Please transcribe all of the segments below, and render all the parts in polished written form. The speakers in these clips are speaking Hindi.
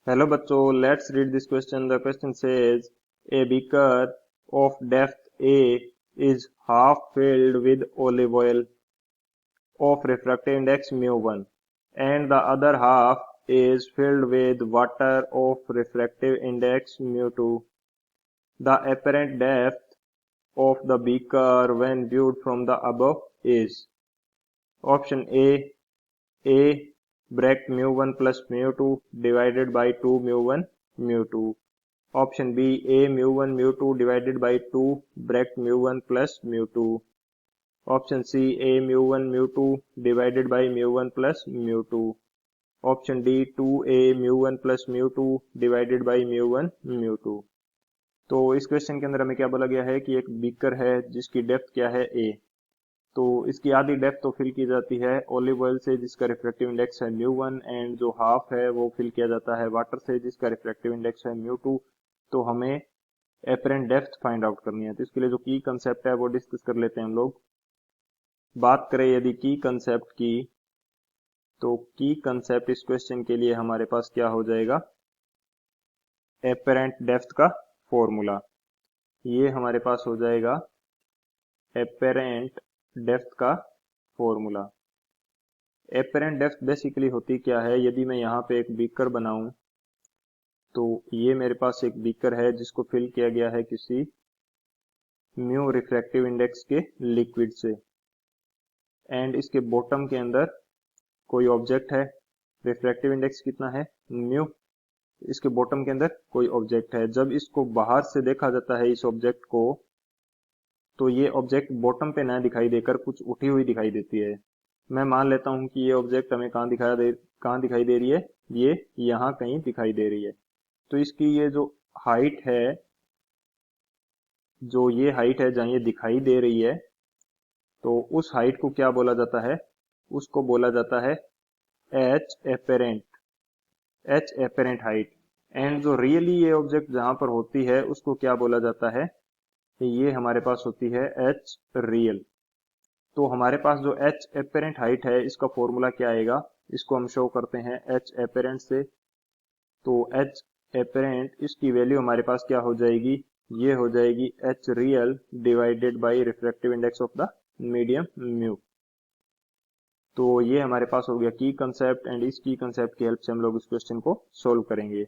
Hello bachcho, let's read this question. The question says a beaker of depth A is half filled with olive oil of refractive index mu1 and the other half is filled with water of refractive index mu2. The apparent depth of the beaker when viewed from the above is option A bracket mu1 plus mu2 divided by 2 mu1 mu2. Option B, A mu1 mu2 divided by 2 bracket mu1 plus mu2. Option C, A mu1 mu2 divided by mu1 plus mu2. Option D, 2A mu1 plus mu2 divided by mu1 mu2. तो इस क्वेश्चन के अंदर हमें क्या बोला गया है कि एक बीकर है जिसकी डेप्थ क्या है A। तो इसकी आधी डेप्थ तो फिल की जाती है ऑलिव ऑयल से जिसका रिफ्रैक्टिव इंडेक्स है mu1 एंड जो हाफ है वो फिल किया जाता है वाटर से जिसका रिफ्रैक्टिव इंडेक्स है mu2। तो हमें एपरेंट डेप्थ फाइंड आउट करनी है, तो इसके लिए जो की कंसेप्ट है वो डिस्कस कर लेते हैं हम लोग। बात करें यदि की कंसेप्ट की, तो की कंसेप्ट इस क्वेश्चन के लिए हमारे पास क्या हो जाएगा, एपरेंट डेप्थ का फॉर्मूला। ये हमारे पास हो जाएगा एपरेंट डेप्थ का फॉर्मूला। एपरेंट डेप्थ बेसिकली होती क्या है, यदि मैं यहाँ पे एक बीकर बनाऊं तो ये मेरे पास एक बीकर है जिसको फिल किया गया है किसी म्यू रिफ्रैक्टिव इंडेक्स के लिक्विड से एंड इसके बॉटम के अंदर कोई ऑब्जेक्ट है। रिफ्रैक्टिव इंडेक्स कितना है, म्यू। इसके बॉटम के अंदर कोई ऑब्जेक्ट है। जब इसको बाहर से देखा जाता है इस ऑब्जेक्ट को, तो ये ऑब्जेक्ट बॉटम पे ना दिखाई देकर कुछ उठी हुई दिखाई देती है। मैं मान लेता हूं कि ये ऑब्जेक्ट हमें कहाँ दिखाई दे रही है, ये यहाँ कहीं दिखाई दे रही है। तो इसकी ये जो हाइट है, जो ये हाइट है जहाँ ये दिखाई दे रही है, तो उस हाइट को क्या बोला जाता है, उसको बोला जाता है H apparent, H apparent height. And जो रियली ये ऑब्जेक्ट जहां पर होती है उसको क्या बोला जाता है, ये हमारे पास होती है एच रियल। तो हमारे पास जो एच एपेरेंट हाइट है इसका फॉर्मूला क्या आएगा, इसको हम शो करते हैं एच एपेरेंट से। तो एच एपेरेंट इसकी वैल्यू हमारे पास क्या हो जाएगी, ये हो जाएगी H real divided by refractive index of the medium mu. तो ये हमारे पास हो गया की कंसेप्ट एंड इस की कंसेप्ट की हेल्प से हम लोग इस क्वेश्चन को सोल्व करेंगे।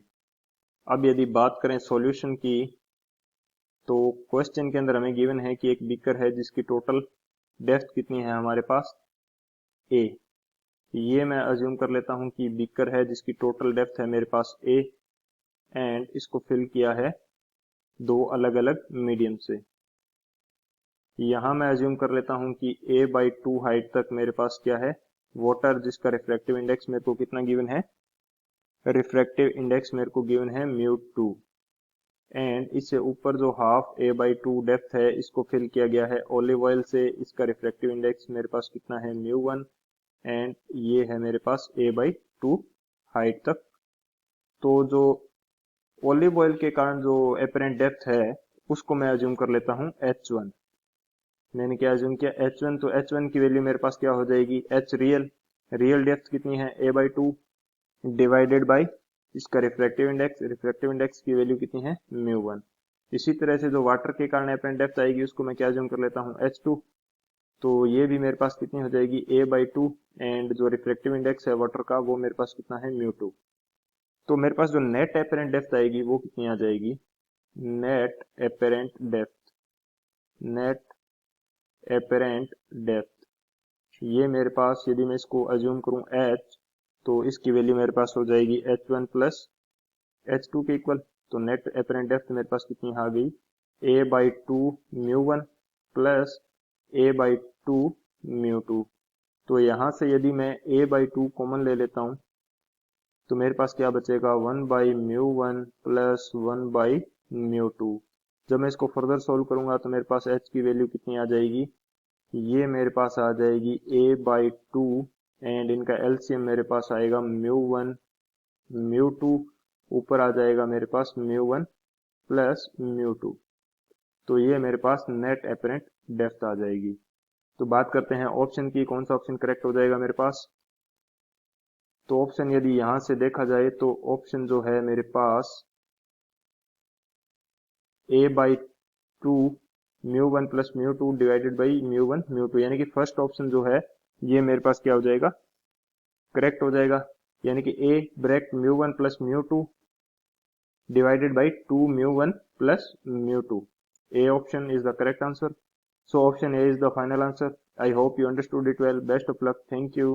अब यदि बात करें सॉल्यूशन की, तो क्वेश्चन के अंदर हमें गिवन है कि एक बीकर है जिसकी टोटल डेप्थ कितनी है हमारे पास ए। ये मैं अज्यूम कर लेता हूं कि बीकर है जिसकी टोटल डेप्थ है मेरे पास ए एंड इसको फिल किया है दो अलग अलग मीडियम से। यहां मैं अज्यूम कर लेता हूं कि a/2 हाइट तक मेरे पास क्या है, वाटर, जिसका रिफ्रैक्टिव इंडेक्स मेरे को कितना गिवन है, रिफ्रैक्टिव इंडेक्स मेरे को गिवन है mu2 एंड इससे ऊपर जो हाफ a/2 डेप्थ है इसको फिल किया गया है ऑलिव ऑयल से। इसका रिफ्रैक्टिव इंडेक्स मेरे पास कितना है, mu1 एंड ये है मेरे पास a/2 हाइट तक। तो जो ऑलिव ऑयल के कारण जो एपरेंट डेप्थ है उसको मैं अज्यूम कर लेता हूं h1। मैंने क्या अज्यूम किया, h1। तो h1 की वैल्यू मेरे पास क्या हो जाएगी, h रियल। रियल डेप्थ कितनी है, a/2 डिवाइडेड बाई इसका रिफ्रैक्टिव इंडेक्स। रिफ्रैक्टिव इंडेक्स की वैल्यू कितनी है, mu1। इसी तरह से जो वाटर के कारण एपरेंट डेप्थ आएगी उसको मैं क्या अज्यूम कर लेता हूँ, h2। तो ये भी मेरे पास कितनी हो जाएगी, a/2 एंड जो रिफ्रैक्टिव इंडेक्स है वाटर का वो मेरे पास कितना है, mu2। तो मेरे पास जो नेट एपरेंट डेप्थ आएगी वो कितनी आ जाएगी, net apparent depth, net apparent depth ये मेरे पास, यदि मैं इसको अज्यूम करूं h, तो इसकी वैल्यू मेरे पास हो जाएगी h1 प्लस h2 के इक्वल। तो नेट एपरेंट डेप्थ मेरे पास कितनी आ गई, a/2 mu1 plus a/2 mu2। तो यहां से यदि मैं a/2 कॉमन ले लेता हूं तो मेरे पास क्या बचेगा, 1/mu1 प्लस 1/mu2। जब मैं इसको फर्दर सोल्व करूंगा तो मेरे पास h की वैल्यू कितनी आ जाएगी, ये मेरे पास आ जाएगी a/2 एंड इनका एलसीएम मेरे पास आएगा mu1 mu2, ऊपर आ जाएगा मेरे पास mu1 प्लस mu2। तो ये मेरे पास नेट एपरेंट डेप्थ आ जाएगी। तो बात करते हैं ऑप्शन की, कौन सा ऑप्शन करेक्ट हो जाएगा मेरे पास, तो ऑप्शन यदि यहां से देखा जाए तो ऑप्शन जो है मेरे पास a/2 μ1 प्लस μ2 डिवाइडेड बाई μ1 μ2, यानी कि फर्स्ट ऑप्शन जो है ये मेरे पास क्या हो जाएगा, करेक्ट हो जाएगा। यानी कि a bracket μ1 plus μ2 divided by 2 mu1 plus mu2. A option is the correct answer. So option A is the final answer. I hope you understood it well. Best of luck. Thank you.